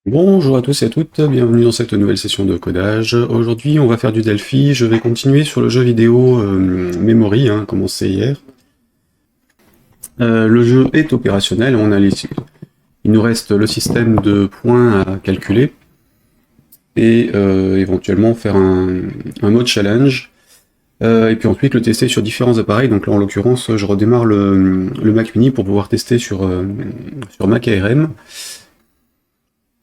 Bonjour à tous et à toutes, bienvenue dans cette nouvelle session de codage. Aujourd'hui on va faire du Delphi, je vais continuer sur le jeu vidéo Memory, commencé hier. Le jeu est opérationnel, il nous reste le système de points à calculer et éventuellement faire un mode challenge. Et puis ensuite le tester sur différents appareils, donc là en l'occurrence je redémarre le Mac Mini pour pouvoir tester sur Mac ARM.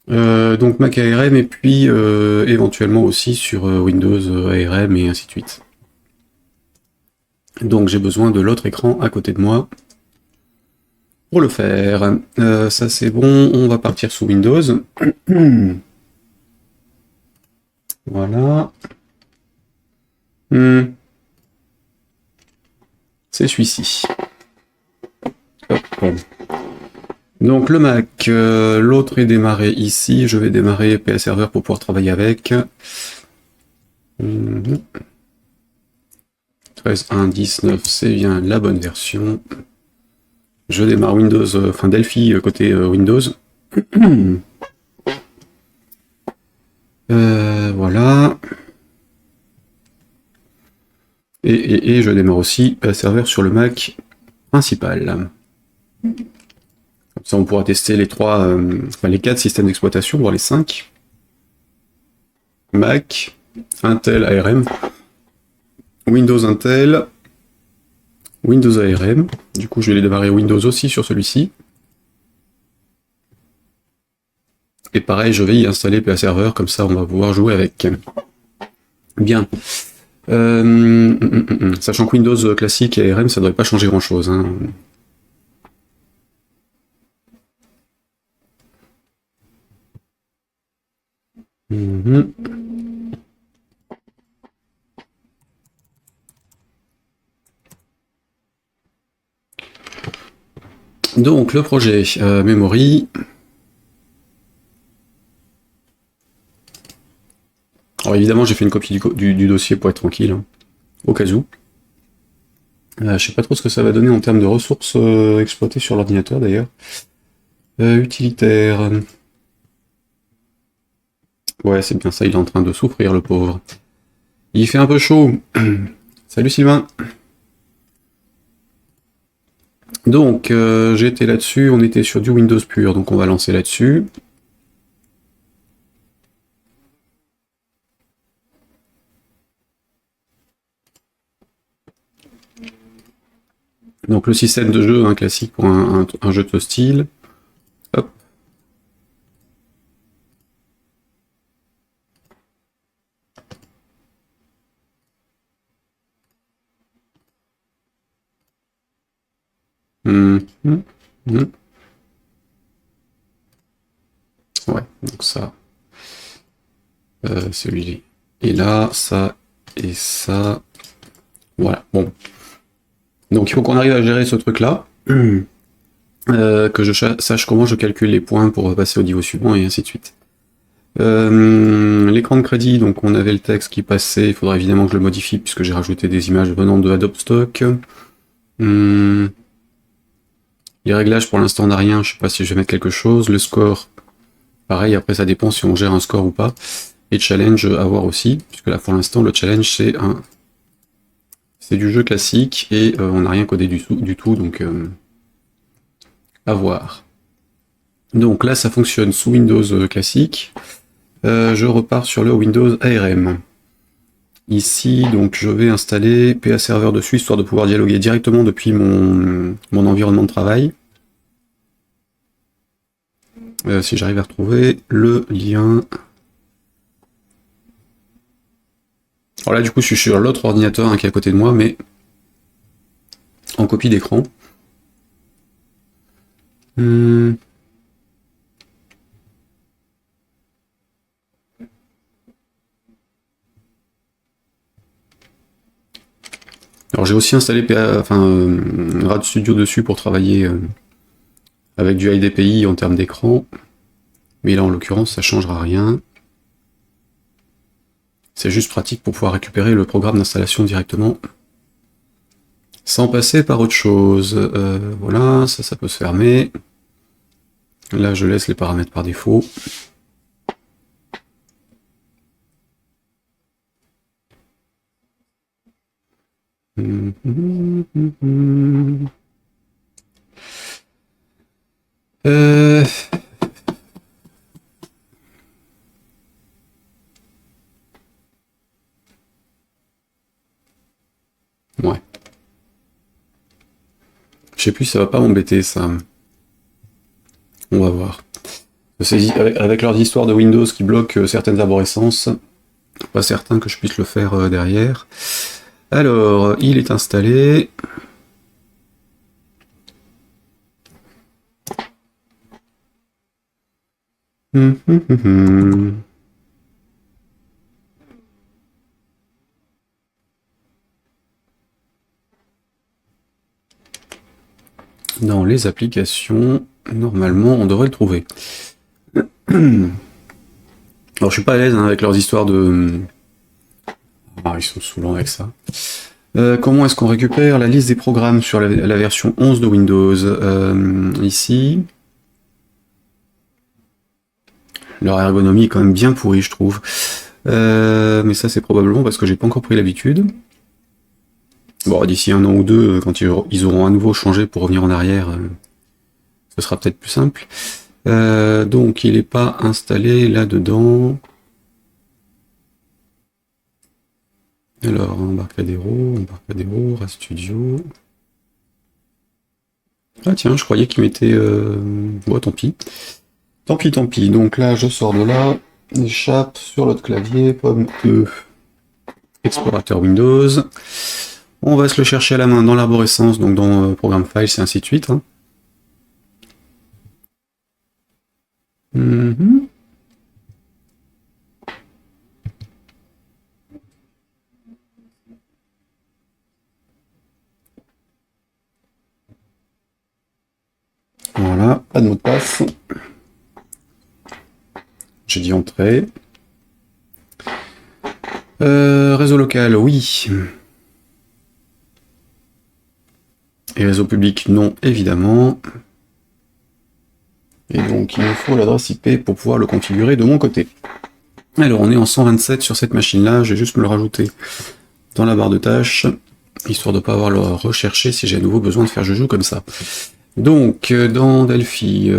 Donc Mac ARM et puis éventuellement aussi sur Windows ARM et ainsi de suite. Donc j'ai besoin de l'autre écran à côté de moi pour le faire. Ça c'est bon, on va partir sous Windows. Voilà. C'est celui-ci. Hop. Donc le Mac, l'autre est démarré ici, je vais démarrer PS Server pour pouvoir travailler avec. 13.1.19, c'est bien la bonne version. Je démarre Windows, Delphi côté Windows. Voilà. Et je démarre aussi PS Server sur le Mac principal. Comme ça, on pourra tester les les 4 systèmes d'exploitation, voire les 5. Mac, Intel ARM, Windows Intel, Windows ARM. Du coup, je vais les démarrer Windows aussi sur celui-ci. Et pareil, je vais y installer PA Server, comme ça, on va pouvoir jouer avec. Bien. Sachant que Windows classique et ARM, ça ne devrait pas changer grand-chose. Donc le projet Memory. Alors évidemment j'ai fait une copie du dossier pour être tranquille, au cas où. Je sais pas trop ce que ça va donner en termes de ressources exploitées sur l'ordinateur d'ailleurs. Utilitaire. Ouais, c'est bien ça, il est en train de souffrir, le pauvre. Il fait un peu chaud. Salut Sylvain. Donc, j'étais là-dessus, on était sur du Windows pur, donc on va lancer là-dessus. Donc le système de jeu, classique pour un jeu de ce style. Hop. Ouais, donc ça. Celui-là. Et là, ça et ça. Voilà, bon. Donc il faut qu'on arrive à gérer ce truc-là. Que je sache comment je calcule les points pour passer au niveau suivant et ainsi de suite. L'écran de crédit, donc on avait le texte qui passait, il faudra évidemment que je le modifie puisque j'ai rajouté des images venant de Adobe Stock. Les réglages pour l'instant on n'a rien, je sais pas si je vais mettre quelque chose. Le score, pareil, après ça dépend si on gère un score ou pas. Et challenge à voir aussi, puisque là pour l'instant le challenge c'est du jeu classique et on n'a rien codé du tout, donc à voir. Donc là ça fonctionne sous Windows classique. Je repars sur le Windows ARM. Ici, donc je vais installer PA Server dessus, histoire de pouvoir dialoguer directement depuis mon environnement de travail. Si j'arrive à retrouver le lien. Alors là, du coup, je suis sur l'autre ordinateur qui est à côté de moi, mais en copie d'écran. Alors j'ai aussi installé RAD Studio dessus pour travailler avec du HDPI en termes d'écran. Mais là, en l'occurrence, ça changera rien. C'est juste pratique pour pouvoir récupérer le programme d'installation directement, sans passer par autre chose. Voilà, ça peut se fermer. Là, je laisse les paramètres par défaut. Euh... Ouais. Je sais plus si ça va pas m'embêter, ça. On va voir. Avec leurs histoires de Windows qui bloquent certaines arborescences, pas certain que je puisse le faire derrière. Alors, il est installé. Dans les applications, normalement, on devrait le trouver. Alors, je suis pas à l'aise avec leurs histoires de... Ah, ils sont saoulants avec ça. Comment est-ce qu'on récupère la liste des programmes sur la version 11 de Windows ici. Leur ergonomie est quand même bien pourrie, je trouve. Mais ça, c'est probablement parce que j'ai pas encore pris l'habitude. Bon, d'ici un an ou deux, quand ils auront à nouveau changé pour revenir en arrière, ce sera peut-être plus simple. Donc, il n'est pas installé là-dedans. Alors, Embarcadero, RStudio. Ah tiens, je croyais qu'il mettait... Bon, tant pis. Tant pis, tant pis. Donc là, je sors de là, échappe sur l'autre clavier, pomme E, explorateur Windows. On va se le chercher à la main dans l'arborescence, donc dans Programme Files et ainsi de suite. Hein. Voilà, pas de mot de passe. J'ai dit entrée. Réseau local, oui. Et réseau public, non, évidemment. Et donc, il me faut l'adresse IP pour pouvoir le configurer de mon côté. Alors, on est en 127 sur cette machine-là, je vais juste me le rajouter dans la barre de tâches, histoire de ne pas avoir à le rechercher si j'ai à nouveau besoin de faire joujou comme ça. Donc, dans Delphi...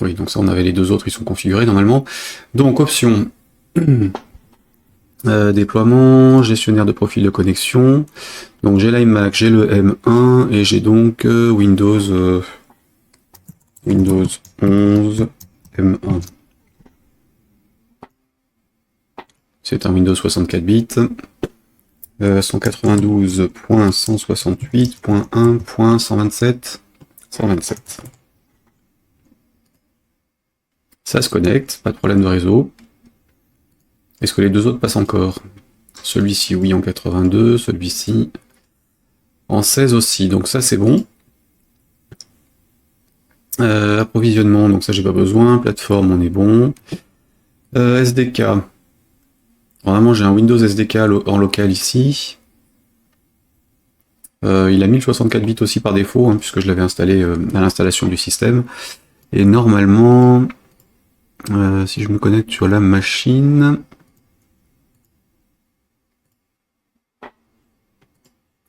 Oui, donc ça, on avait les deux autres, ils sont configurés normalement. Donc, option... déploiement, gestionnaire de profil de connexion. Donc j'ai l'iMac, j'ai le M1 et j'ai donc Windows 11 M1. C'est un Windows 64 bits. 192.168.1.127. 127. Ça se connecte, pas de problème de réseau. Est-ce que les deux autres passent encore? Celui-ci, oui, en 82, celui-ci en 16 aussi, donc ça c'est bon. Approvisionnement, donc ça j'ai pas besoin. Plateforme, on est bon. SDK. Vraiment, j'ai un Windows SDK en local ici. Il a 1064 bits aussi par défaut, hein, puisque je l'avais installé à l'installation du système. Et normalement, si je me connecte sur la machine...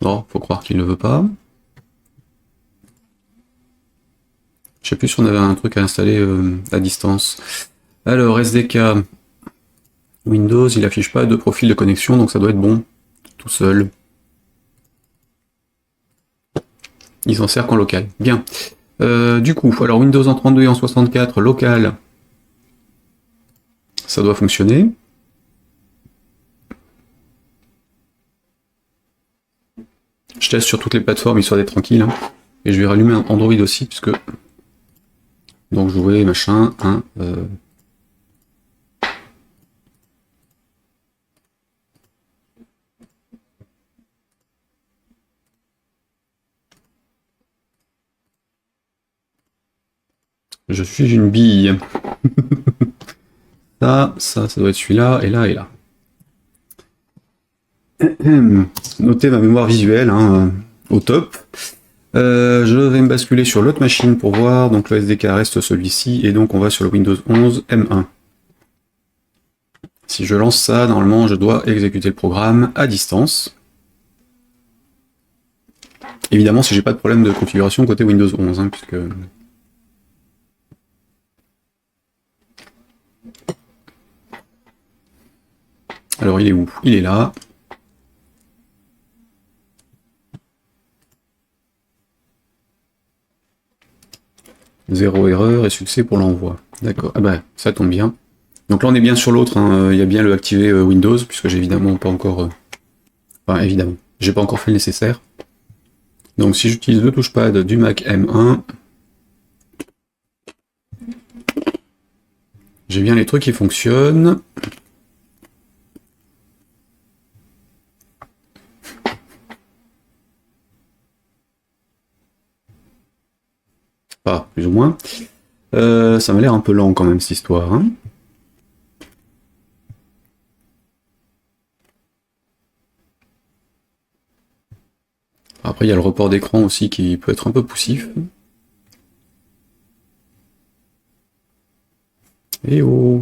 Non, faut croire qu'il ne veut pas. Je sais plus si on avait un truc à installer à distance. Alors, SDK Windows, il affiche pas de profil de connexion, donc ça doit être bon, tout seul. Il s'en sert qu'en local. Bien. Du coup, alors Windows en 32 et en 64, local, ça doit fonctionner. Je teste sur toutes les plateformes, histoire d'être tranquille. Hein. Et je vais rallumer un Android aussi, puisque... Donc jouer, machin, hein, Je suis une bille. Ça doit être celui-là, et là, et là. Notez ma mémoire visuelle, hein, au top. Je vais me basculer sur l'autre machine pour voir, donc le SDK reste celui-ci, et donc on va sur le Windows 11 M1. Si je lance ça, normalement, je dois exécuter le programme à distance. Évidemment, si j'ai pas de problème de configuration côté Windows 11, hein, puisque... Alors, il est où? Il est là. Zéro erreur et succès pour l'envoi. D'accord. Ah bah, ça tombe bien. Donc là, on est bien sur l'autre. Hein. Il y a bien le activer Windows, puisque j'ai évidemment pas encore... Enfin, évidemment. J'ai pas encore fait le nécessaire. Donc si j'utilise le touchpad du Mac M1, j'ai bien les trucs qui fonctionnent. Pas, plus ou moins. Ça m'a l'air un peu lent quand même, cette histoire. Hein. Après, il y a le report d'écran aussi qui peut être un peu poussif. Et oh!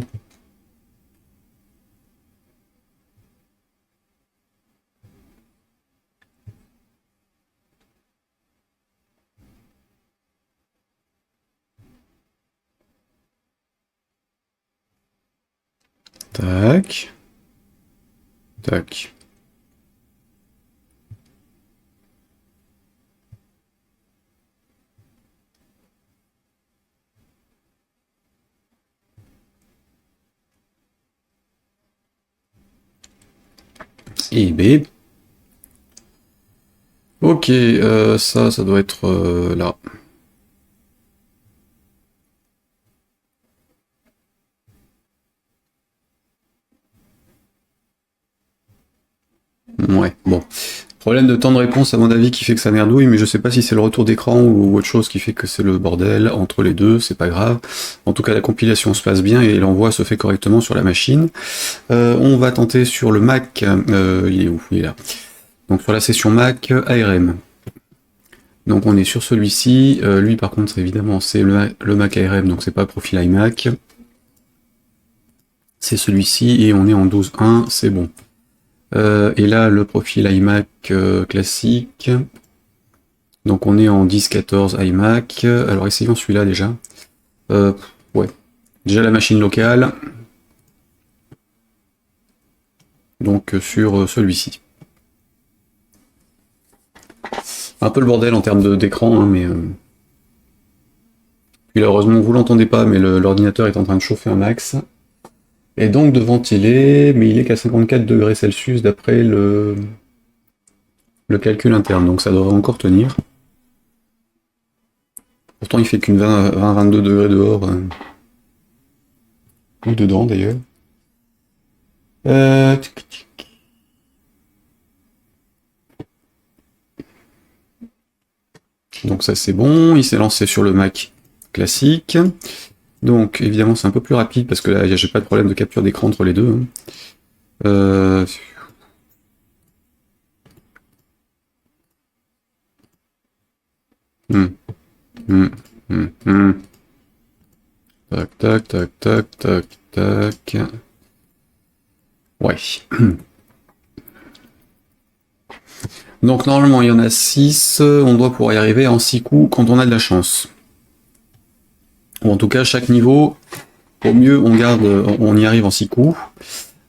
Tac. Tac. Et B. Ok, ça doit être là. Ouais, bon. Problème de temps de réponse à mon avis qui fait que ça merdouille, mais je sais pas si c'est le retour d'écran ou autre chose qui fait que c'est le bordel entre les deux, c'est pas grave. En tout cas, la compilation se passe bien et l'envoi se fait correctement sur la machine. On va tenter sur le Mac, il est où? Il est là. Donc sur la session Mac ARM. Donc on est sur celui-ci, lui par contre évidemment c'est le Mac ARM, donc c'est pas profil iMac. C'est celui-ci et on est en 12.1, c'est bon. Et là le profil iMac classique, donc on est en 10.14 iMac, alors essayons celui-là déjà. Ouais, déjà la machine locale, donc sur celui-ci. Un peu le bordel en termes d'écran, hein, mais... Puis heureusement vous l'entendez pas, mais l'ordinateur est en train de chauffer un max. Et donc de ventiler, mais il est qu'à 54 degrés Celsius d'après le calcul interne, donc ça devrait encore tenir. Pourtant il fait qu'une 20-22 degrés dehors, ou dedans d'ailleurs. Donc ça c'est bon, il s'est lancé sur le Mac classique. Donc évidemment c'est un peu plus rapide parce que là j'ai pas de problème de capture d'écran entre les deux. Hein. Hum, hum, hum, hum. Tac, tac, tac, tac, tac, tac. Ouais. Donc normalement il y en a 6, on doit pouvoir y arriver en 6 coups quand on a de la chance. Ou en tout cas chaque niveau, au mieux on y arrive en 6 coups.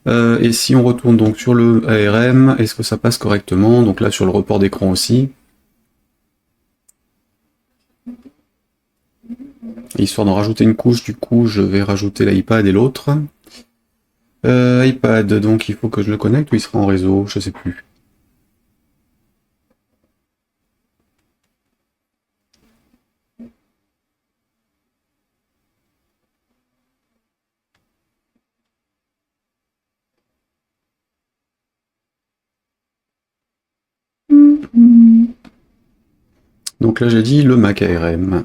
Et si on retourne donc sur le ARM, est-ce que ça passe correctement? Donc là sur le report d'écran aussi. Histoire d'en rajouter une couche, du coup je vais rajouter l'iPad et l'autre. iPad, donc il faut que je le connecte ou il sera en réseau, je sais plus. Donc là j'ai dit le Mac ARM.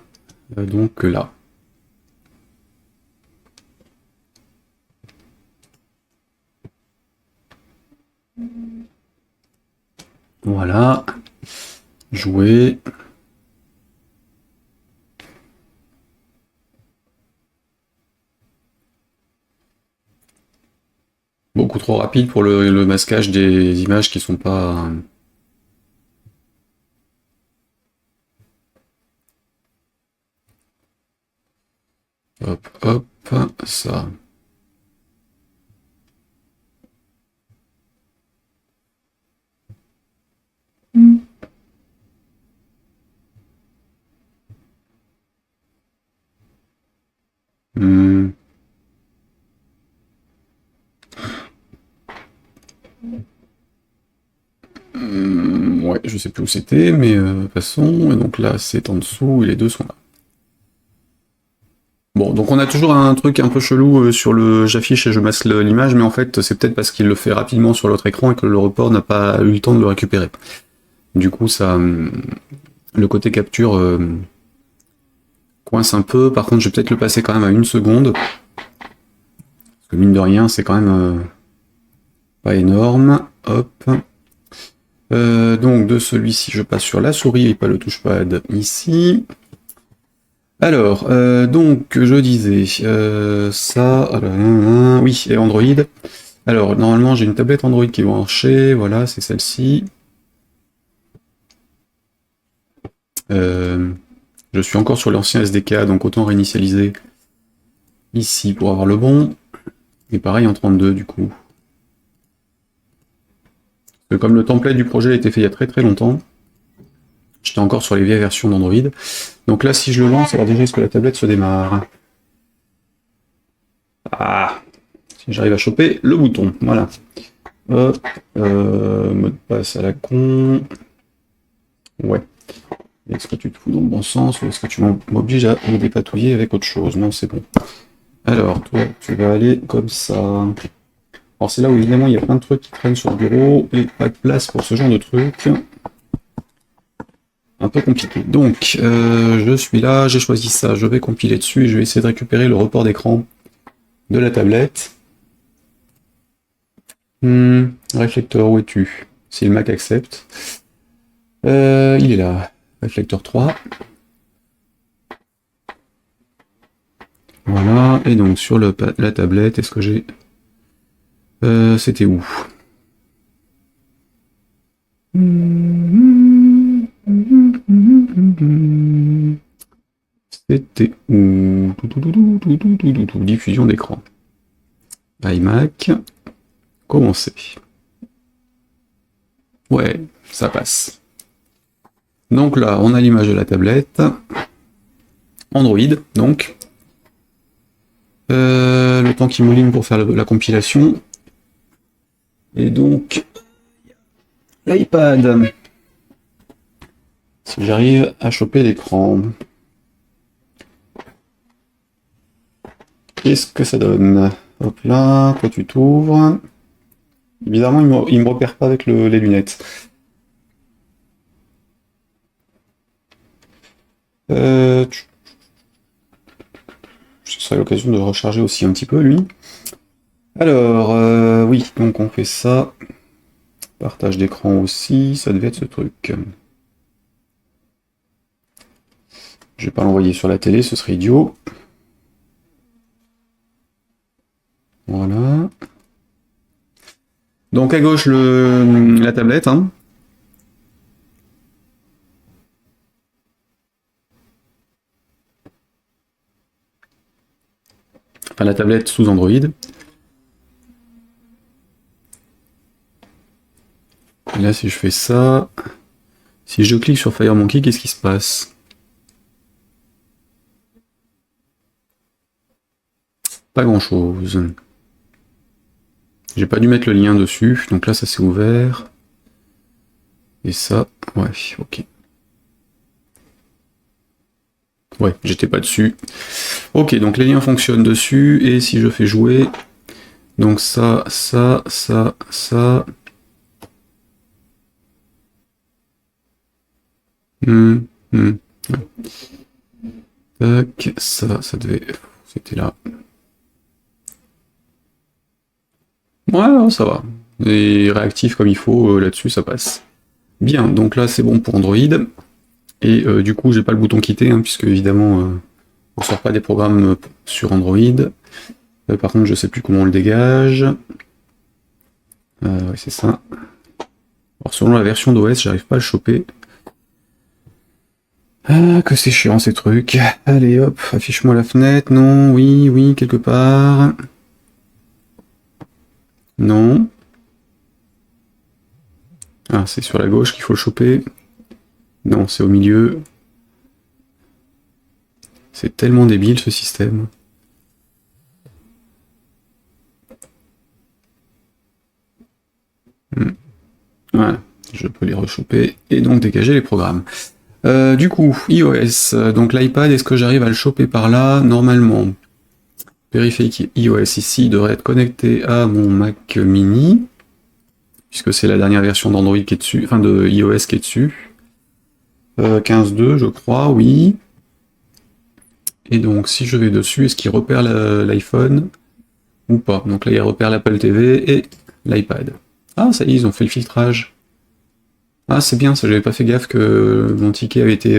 Donc là. Voilà. Jouer. beaucoup trop rapide pour le masquage des images qui sont pas... Hop, hop, ça. Hmm. Ouais, je sais plus où c'était, mais passons. Et donc là, c'est en dessous, et les deux sont là. Bon, donc on a toujours un truc un peu chelou sur le j'affiche et je masque l'image, mais en fait, c'est peut-être parce qu'il le fait rapidement sur l'autre écran et que le report n'a pas eu le temps de le récupérer. Du coup, ça, le côté capture coince un peu. Par contre, je vais peut-être le passer quand même à 1 seconde. Parce que mine de rien, c'est quand même pas énorme. Hop. Donc de celui-ci, je passe sur la souris et pas le touchpad ici. Alors, donc je disais ça. Alors, oui, et Android. Alors, normalement, j'ai une tablette Android qui va marcher. Voilà, c'est celle-ci. Je suis encore sur l'ancien SDK, donc autant réinitialiser ici pour avoir le bon. Et pareil en 32 du coup. Parce que comme le template du projet a été fait il y a très très longtemps, j'étais encore sur les vieilles versions d'Android. Donc là, si je le lance, alors déjà, est-ce que la tablette se démarre? Ah, si j'arrive à choper le bouton, voilà. Hop, mot de passe à la con. Ouais. Est-ce que tu te fous dans le bon sens ou est-ce que tu m'obliges à me dépatouiller avec autre chose? Non, c'est bon. Alors, toi, tu vas aller comme ça. Alors, c'est là où évidemment il y a plein de trucs qui traînent sur le bureau et pas de place pour ce genre de trucs. Un peu compliqué. Donc, je suis là, j'ai choisi ça, je vais compiler dessus et je vais essayer de récupérer le report d'écran de la tablette. Réflecteur, où es-tu? Si le Mac accepte. Il est là. Réflecteur 3. Voilà, et donc sur la tablette, est-ce que j'ai... c'était où? C'était où? Diffusion d'écran. iMac. Commencer. Ouais, ça passe. Donc là, on a l'image de la tablette. Android, donc. Le temps qui mouline pour faire la compilation. Et donc, l'iPad. Si j'arrive à choper l'écran. Qu'est-ce que ça donne? Hop là, toi tu t'ouvres. Évidemment, il me repère pas avec les lunettes. Ce serait l'occasion de recharger aussi un petit peu, lui. Alors, oui, donc on fait ça. Partage d'écran aussi, ça devait être ce truc. Je vais pas l'envoyer sur la télé, ce serait idiot. Voilà. Donc à gauche, la tablette. Hein. Enfin, la tablette sous Android. Et là, si je fais ça... Si je clique sur FireMonkey, qu'est-ce qui se passe? Pas grand-chose. J'ai pas dû mettre le lien dessus, donc là ça s'est ouvert. Et ça, ouais, ok. Ouais, j'étais pas dessus. Ok, donc les liens fonctionnent dessus, et si je fais jouer, donc ça, ça, ça, ça... Ouais. Tac, ça devait... C'était là. Ouais, ça va. Et réactif comme il faut, là-dessus, ça passe. Bien, donc là, c'est bon pour Android. Et du coup, j'ai pas le bouton quitter, hein, puisque évidemment, on sort pas des programmes sur Android. Par contre, je sais plus comment on le dégage. Ouais, c'est ça. Alors, selon la version d'OS, j'arrive pas à le choper. Ah, que c'est chiant ces trucs. Allez hop, affiche-moi la fenêtre. Non, oui, oui, quelque part. Non. Ah, c'est sur la gauche qu'il faut le choper. Non, c'est au milieu. C'est tellement débile ce système. Voilà, je peux les rechoper et donc dégager les programmes. Du coup, iOS, donc l'iPad, est-ce que j'arrive à le choper par là? Normalement, périphérique iOS ici devrait être connecté à mon Mac mini, puisque c'est la dernière version d'Android qui est dessus, enfin de iOS qui est dessus. 15.2, je crois, oui. Et donc, si je vais dessus, est-ce qu'il repère l'iPhone ou pas? Donc là, il repère l'Apple TV et l'iPad. Ah, ça y est, ils ont fait le filtrage. Ah, c'est bien, ça, j'avais pas fait gaffe que mon ticket avait été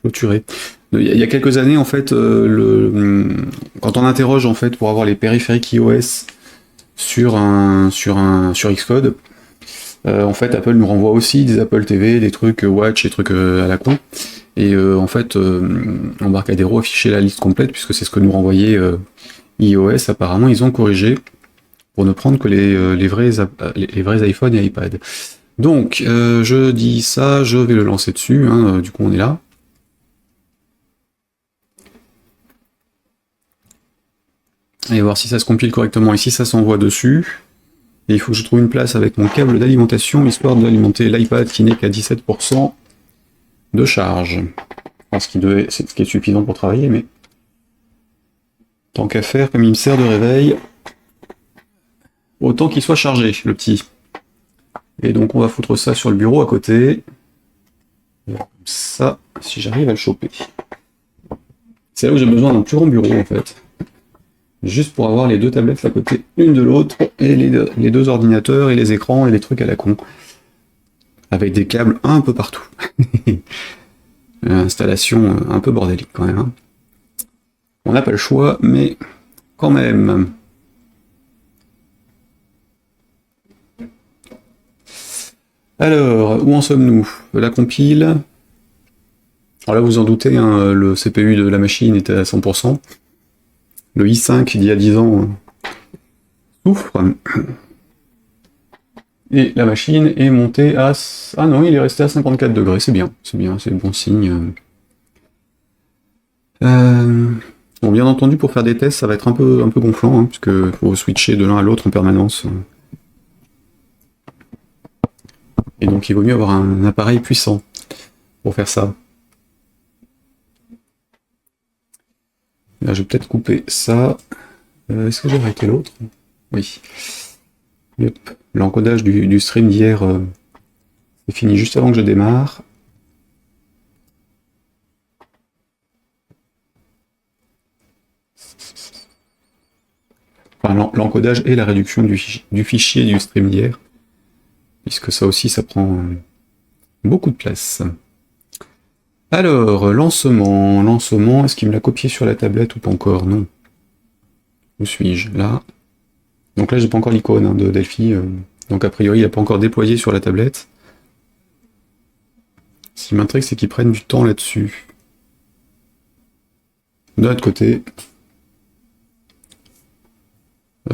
clôturé. Il y a quelques années, en fait, quand on interroge en fait pour avoir les périphériques iOS sur Xcode, en fait, Apple nous renvoie aussi des Apple TV, des trucs Watch, des trucs à la con. Et en fait, Embarcadero affichait la liste complète puisque c'est ce que nous renvoyait iOS. Apparemment, ils ont corrigé pour ne prendre que les vrais iPhones et iPad. Donc, je dis ça, je vais le lancer dessus, hein, du coup on est là. Et voir si ça se compile correctement. Ici, ça s'envoie dessus. Et il faut que je trouve une place avec mon câble d'alimentation, histoire d'alimenter l'iPad qui n'est qu'à 17% de charge. C'est ce qui est suffisant pour travailler, mais tant qu'à faire, comme il me sert de réveil, autant qu'il soit chargé, le petit. Et donc on va foutre ça sur le bureau à côté. Comme ça, si j'arrive à le choper. C'est là où j'ai besoin d'un plus grand bureau en fait. Juste pour avoir les deux tablettes à côté, l'une de l'autre, et les deux ordinateurs, et les écrans, et les trucs à la con. Avec des câbles un peu partout. Installation un peu bordélique quand même. Hein. On n'a pas le choix, mais quand même. Alors, où en sommes-nous? La compile. Alors là, vous en doutez, hein, le CPU de la machine était à 100%. Le i5 d'il y a 10 ans souffre. Et la machine est montée à... Ah non, il est resté à 54 degrés, c'est bien, c'est le bon signe. Bon, bien entendu, pour faire des tests, ça va être un peu gonflant, hein, puisque faut switcher de l'un à l'autre en permanence. Et donc il vaut mieux avoir un appareil puissant pour faire ça. Là, je vais peut-être couper ça. Est-ce que j'ai arrêté l'autre? Oui. Yep. L'encodage du stream d'hier c'est fini juste avant que je démarre. Enfin, l'encodage et la réduction du fichier du stream d'hier. Puisque ça aussi, ça prend beaucoup de place. Alors, lancement, est-ce qu'il me l'a copié sur la tablette ou pas encore? Non. Où suis-je? Là. Donc là, j'ai pas encore l'icône hein, de Delphi. Donc a priori, il n'a pas encore déployé sur la tablette. Ce qui m'intrigue, c'est qu'ils prennent du temps là-dessus. De l'autre côté.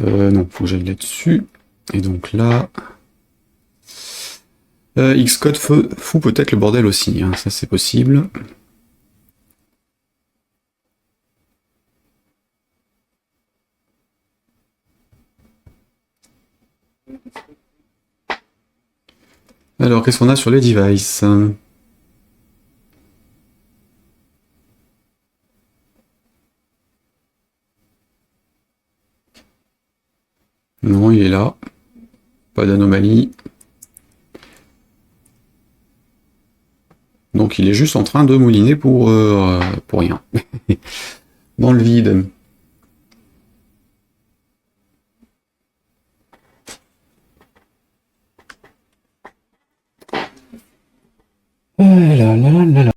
Non, faut que j'aille là-dessus. Et donc là... Xcode fout peut-être le bordel aussi, hein, ça c'est possible. Alors, qu'est-ce qu'on a sur les devices? Non, il est là. Pas d'anomalie. Donc il est juste en train de mouliner pour rien. Dans le vide. Ah là là là là.